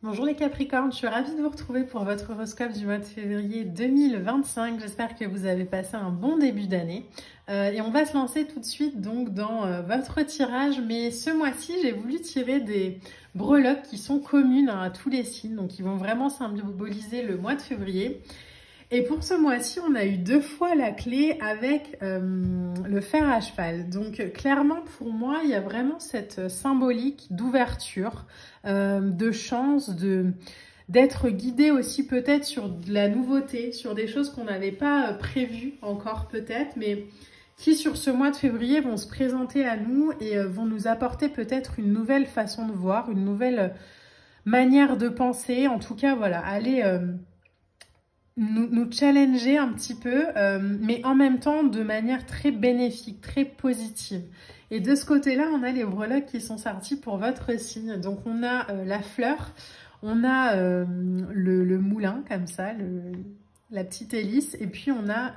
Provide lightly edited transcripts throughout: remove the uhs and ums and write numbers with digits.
Bonjour les Capricornes, je suis ravie de vous retrouver pour votre horoscope du mois de février 2025. J'espère que vous avez passé un bon début d'année. Et on va se lancer tout de suite donc dans votre tirage. Mais ce mois-ci, j'ai voulu tirer des breloques qui sont communes à tous les signes. Donc, ils vont vraiment symboliser le mois de février. Et pour ce mois-ci, on a eu 2 fois la clé avec le fer à cheval. Donc clairement, pour moi, il y a vraiment cette symbolique d'ouverture, de chance, d'être guidé aussi peut-être sur de la nouveauté, sur des choses qu'on n'avait pas prévues encore peut-être, mais qui sur ce mois de février vont se présenter à nous et vont nous apporter peut-être une nouvelle façon de voir, une nouvelle manière de penser. En tout cas, voilà, aller... nous challenger un petit peu, mais en même temps de manière très bénéfique, très positive. Et de ce côté-là, on a les breloques qui sont sorties pour votre signe. Donc on a la fleur, on a le moulin comme ça, la petite hélice, et puis on a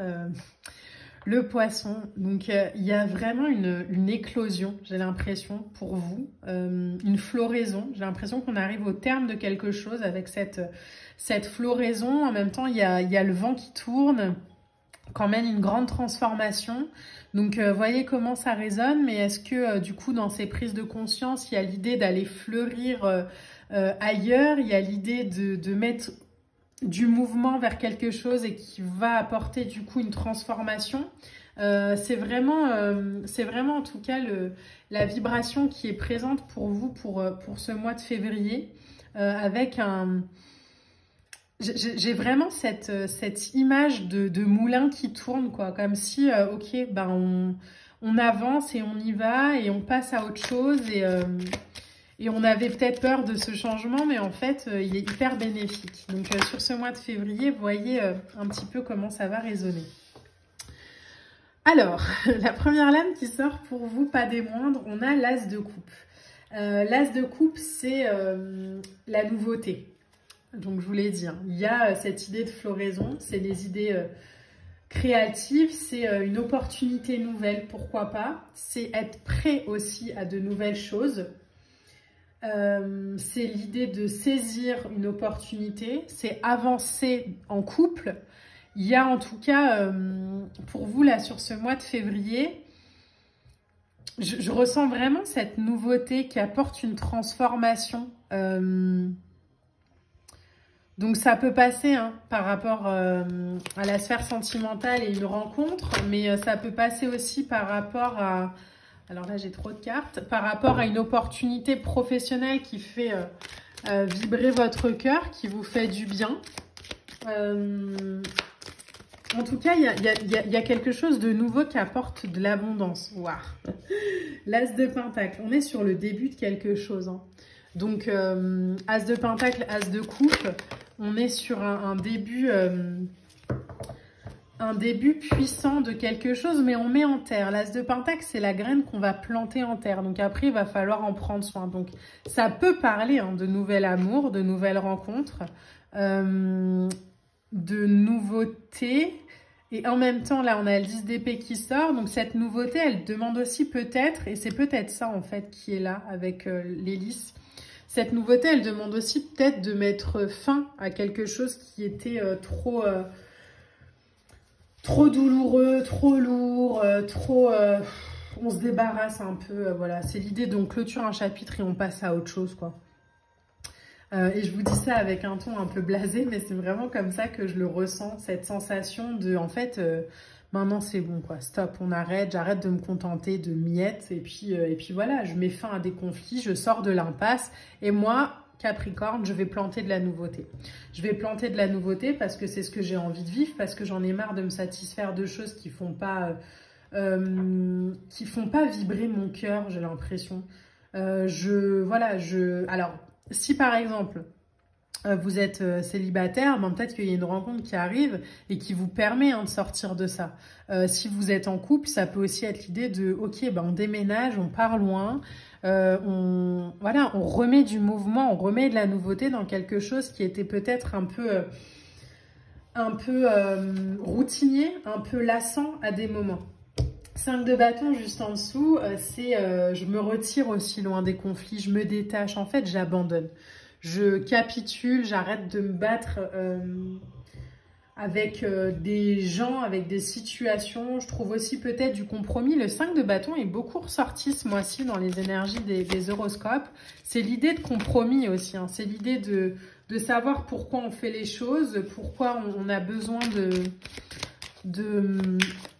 le poisson. Donc il y a vraiment une éclosion, j'ai l'impression, pour vous, une floraison. J'ai l'impression qu'on arrive au terme de quelque chose avec cette floraison. En même temps, il y a le vent qui tourne, quand même une grande transformation. Donc, voyez comment ça résonne. Mais est-ce que, du coup, dans ces prises de conscience, il y a l'idée d'aller fleurir ailleurs? Il y a l'idée de mettre du mouvement vers quelque chose et qui va apporter, du coup, une transformation. C'est vraiment en tout cas la vibration qui est présente pour vous pour ce mois de février. Avec un... J'ai vraiment cette image de moulin qui tourne, quoi, comme si, ok, ben on avance et on y va et on passe à autre chose et on avait peut-être peur de ce changement, mais en fait, il est hyper bénéfique. Donc, sur ce mois de février, voyez un petit peu comment ça va résonner. Alors, la première lame qui sort pour vous, pas des moindres, on a l'As de coupe. L'As de coupe, c'est la nouveauté. Donc, je vous l'ai dit, hein, il y a cette idée de floraison, c'est des idées créatives, c'est une opportunité nouvelle, pourquoi pas. C'est être prêt aussi à de nouvelles choses. C'est l'idée de saisir une opportunité, c'est avancer en couple. Il y a en tout cas, pour vous, là, sur ce mois de février, je ressens vraiment cette nouveauté qui apporte une transformation. Donc ça peut passer hein, par rapport à la sphère sentimentale et une rencontre, mais ça peut passer aussi par rapport à... Alors là j'ai trop de cartes. Par rapport à une opportunité professionnelle qui fait vibrer votre cœur, qui vous fait du bien. En tout cas, il y a quelque chose de nouveau qui apporte de l'abondance. Waouh. L'As de Pentacle, on est sur le début de quelque chose. Hein. Donc, As de Pentacle, As de Coupe, on est sur un début puissant de quelque chose, mais on met en terre. L'As de Pentacle, c'est la graine qu'on va planter en terre. Donc après, il va falloir en prendre soin. Donc, ça peut parler hein, de nouvel amour, de nouvelles rencontres, de nouveautés. Et en même temps, là, on a le 10 d'épée qui sort. Donc, cette nouveauté, elle demande aussi peut-être, et c'est peut-être ça, en fait, qui est là avec l'hélice. Cette nouveauté, elle demande aussi peut-être de mettre fin à quelque chose qui était trop douloureux, trop lourd, on se débarrasse un peu. Voilà, c'est l'idée d'on clôture un chapitre et on passe à autre chose, quoi. Et je vous dis ça avec un ton un peu blasé, mais c'est vraiment comme ça que je le ressens, cette sensation de, en fait, maintenant c'est bon, quoi, stop, on arrête, j'arrête de me contenter de miettes, et puis voilà, je mets fin à des conflits, je sors de l'impasse, et moi, Capricorne, je vais planter de la nouveauté. Je vais planter de la nouveauté parce que c'est ce que j'ai envie de vivre, parce que j'en ai marre de me satisfaire de choses qui font pas vibrer mon cœur, j'ai l'impression. Alors, si par exemple, vous êtes célibataire, ben peut-être qu'il y a une rencontre qui arrive et qui vous permet hein, de sortir de ça. Si vous êtes en couple, ça peut aussi être l'idée de, ok, ben on déménage, on part loin, on remet du mouvement, on remet de la nouveauté dans quelque chose qui était peut-être un peu routinier, un peu lassant à des moments. 5 de bâton juste en dessous, c'est je me retire aussi loin des conflits, je me détache, en fait j'abandonne. je capitule, j'arrête de me battre avec des gens, avec des situations. Je trouve aussi peut-être du compromis. Le 5 de bâton est beaucoup ressorti ce mois-ci dans les énergies des horoscopes. C'est l'idée de compromis aussi, hein. C'est l'idée de savoir pourquoi on fait les choses, pourquoi on a besoin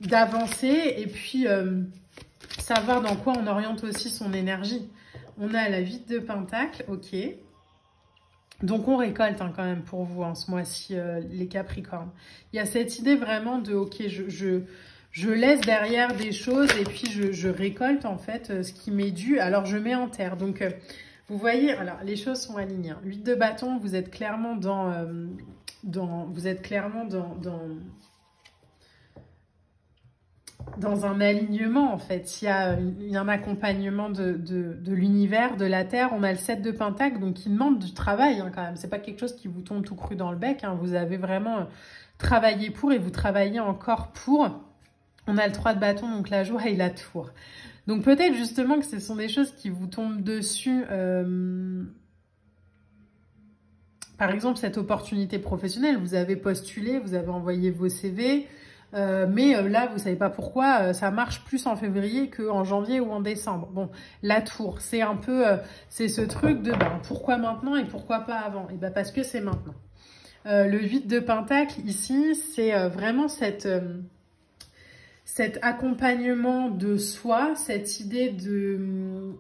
d'avancer et puis savoir dans quoi on oriente aussi son énergie. On a la 8 de Pentacle, ok. Donc, on récolte hein, quand même pour vous en ce mois-ci, les Capricornes. Il y a cette idée vraiment de, ok, je laisse derrière des choses et puis je récolte en fait ce qui m'est dû. Alors, je mets en terre. Donc, vous voyez, alors, les choses sont alignées. 8 de bâton, vous êtes clairement dans un alignement en fait, il y a un accompagnement de l'univers, de la terre. On a le 7 de Pentacle, donc qui demande du travail hein, quand même. C'est pas quelque chose qui vous tombe tout cru dans le bec, hein. Vous avez vraiment travaillé pour et vous travaillez encore pour. On a le 3 de bâton, donc la joie et la tour. Donc peut-être justement que ce sont des choses qui vous tombent dessus. Par exemple, cette opportunité professionnelle, vous avez postulé, vous avez envoyé vos CV. Mais là, vous savez pas pourquoi, ça marche plus en février qu'en janvier ou en décembre. Bon, la tour, c'est un peu, c'est ce truc de pourquoi maintenant et pourquoi pas avant? Et parce que c'est maintenant. Le 8 de Pentacle, ici, c'est vraiment cet accompagnement de soi, cette idée de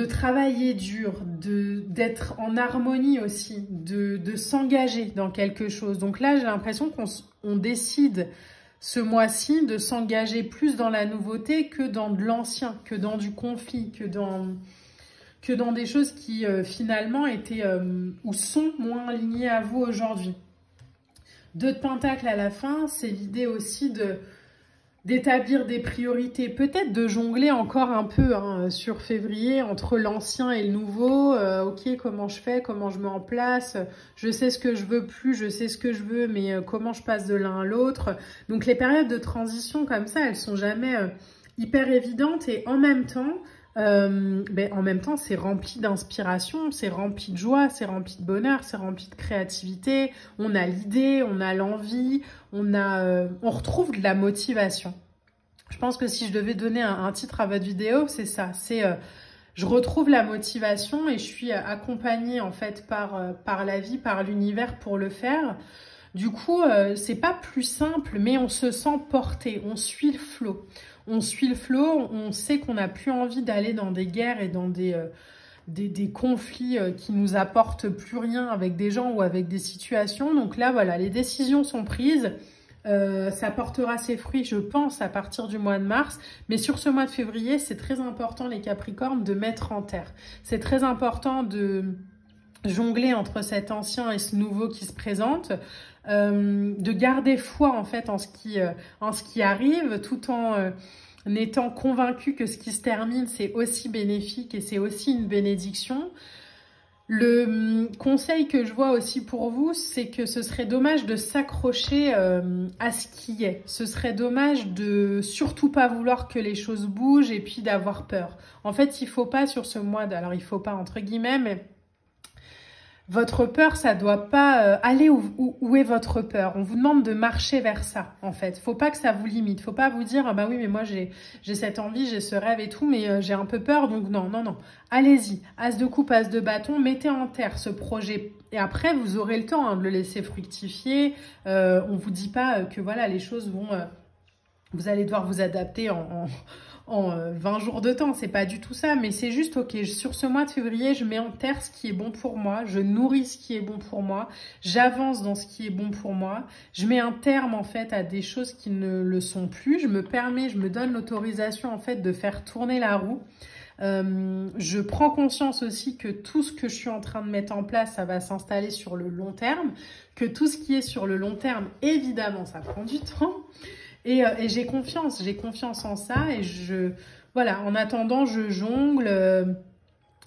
travailler dur, d'être en harmonie aussi, de s'engager dans quelque chose. Donc là, j'ai l'impression qu'on décide ce mois-ci de s'engager plus dans la nouveauté que dans de l'ancien, que dans du conflit, que dans des choses qui finalement étaient ou sont moins alignées à vous aujourd'hui. 2 de Pentacle à la fin, c'est l'idée aussi d'établir des priorités, peut-être de jongler encore un peu hein, sur février entre l'ancien et le nouveau. Ok, comment je fais, comment je mets en place, je sais ce que je veux plus, je sais ce que je veux, mais comment je passe de l'un à l'autre. Donc les périodes de transition comme ça, elles sont jamais hyper évidentes et en même temps, c'est rempli d'inspiration, c'est rempli de joie, c'est rempli de bonheur, c'est rempli de créativité. On a l'idée, on a l'envie, on retrouve de la motivation. Je pense que si je devais donner un titre à votre vidéo, c'est ça. C'est je retrouve la motivation et je suis accompagnée en fait par la vie, par l'univers pour le faire. Du coup, c'est pas plus simple, mais on se sent porté, on suit le flot. On suit le flot, on sait qu'on n'a plus envie d'aller dans des guerres et dans des conflits qui nous apportent plus rien avec des gens ou avec des situations. Donc là, voilà, les décisions sont prises. Ça portera ses fruits, je pense, à partir du mois de mars. Mais sur ce mois de février, c'est très important, les Capricornes, de mettre en terre. C'est très important de jongler entre cet ancien et ce nouveau qui se présente. De garder foi en fait en ce qui arrive, tout en étant convaincu que ce qui se termine c'est aussi bénéfique et c'est aussi une bénédiction. Le conseil que je vois aussi pour vous, c'est que ce serait dommage de s'accrocher à ce qui est. Ce serait dommage de surtout pas vouloir que les choses bougent et puis d'avoir peur. En fait, il faut pas sur ce mois, alors il faut pas entre guillemets, mais votre peur, ça doit pas aller où est votre peur. On vous demande de marcher vers ça, en fait. Faut pas que ça vous limite. Faut pas vous dire, ah bah oui, mais moi j'ai cette envie, j'ai ce rêve et tout, mais j'ai un peu peur, donc non, non, non. Allez-y. As de coupe, as de bâton, mettez en terre ce projet. Et après, vous aurez le temps hein, de le laisser fructifier. On vous dit pas que voilà, les choses vont... vous allez devoir vous adapter en 20 jours de temps, c'est pas du tout ça, mais c'est juste, ok, sur ce mois de février, je mets en terre ce qui est bon pour moi, je nourris ce qui est bon pour moi, j'avance dans ce qui est bon pour moi, je mets un terme en fait à des choses qui ne le sont plus, je me donne l'autorisation en fait de faire tourner la roue. Je prends conscience aussi que tout ce que je suis en train de mettre en place, ça va s'installer sur le long terme, que tout ce qui est sur le long terme, évidemment, ça prend du temps. Et j'ai confiance en ça et voilà, en attendant, je jongle,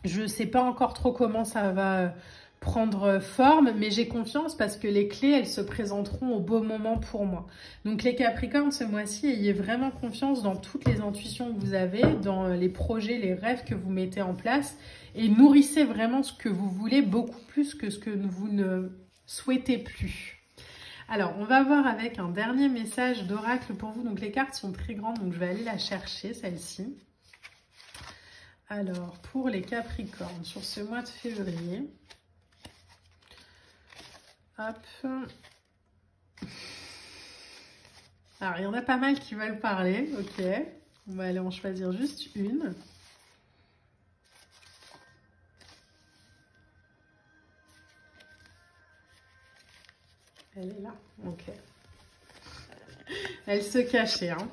je sais pas encore trop comment ça va prendre forme, mais j'ai confiance parce que les clés, elles se présenteront au beau moment pour moi. Donc les Capricornes, ce mois-ci, ayez vraiment confiance dans toutes les intuitions que vous avez, dans les projets, les rêves que vous mettez en place, et nourrissez vraiment ce que vous voulez beaucoup plus que ce que vous ne souhaitez plus. Alors, on va voir avec un dernier message d'oracle pour vous. Donc, les cartes sont très grandes, donc je vais aller la chercher, celle-ci. Alors, pour les Capricornes, sur ce mois de février. Hop. Alors, il y en a pas mal qui veulent parler. Ok. On va aller en choisir juste une. Elle est là. Ok. Elle se cachait, hein.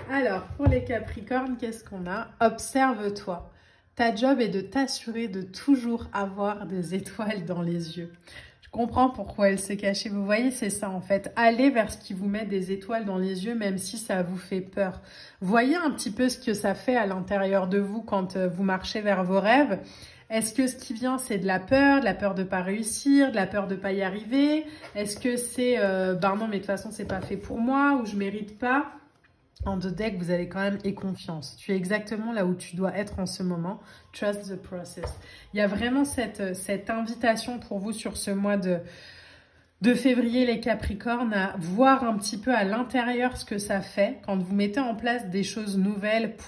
Alors, pour les Capricornes, qu'est-ce qu'on a? Observe-toi. Ta job est de t'assurer de toujours avoir des étoiles dans les yeux. Je comprends pourquoi elle s'est cachée. Vous voyez, c'est ça en fait. Allez vers ce qui vous met des étoiles dans les yeux, même si ça vous fait peur. Voyez un petit peu ce que ça fait à l'intérieur de vous quand vous marchez vers vos rêves. Est-ce que ce qui vient, c'est de la peur de pas réussir, de la peur de pas y arriver? Est-ce que c'est, non, mais de toute façon, c'est pas fait pour moi, ou je mérite pas? En deux decks, vous avez quand même et confiance. Tu es exactement là où tu dois être en ce moment. Trust the process. Il y a vraiment cette invitation pour vous sur ce mois de février, les Capricornes, à voir un petit peu à l'intérieur ce que ça fait quand vous mettez en place des choses nouvelles pour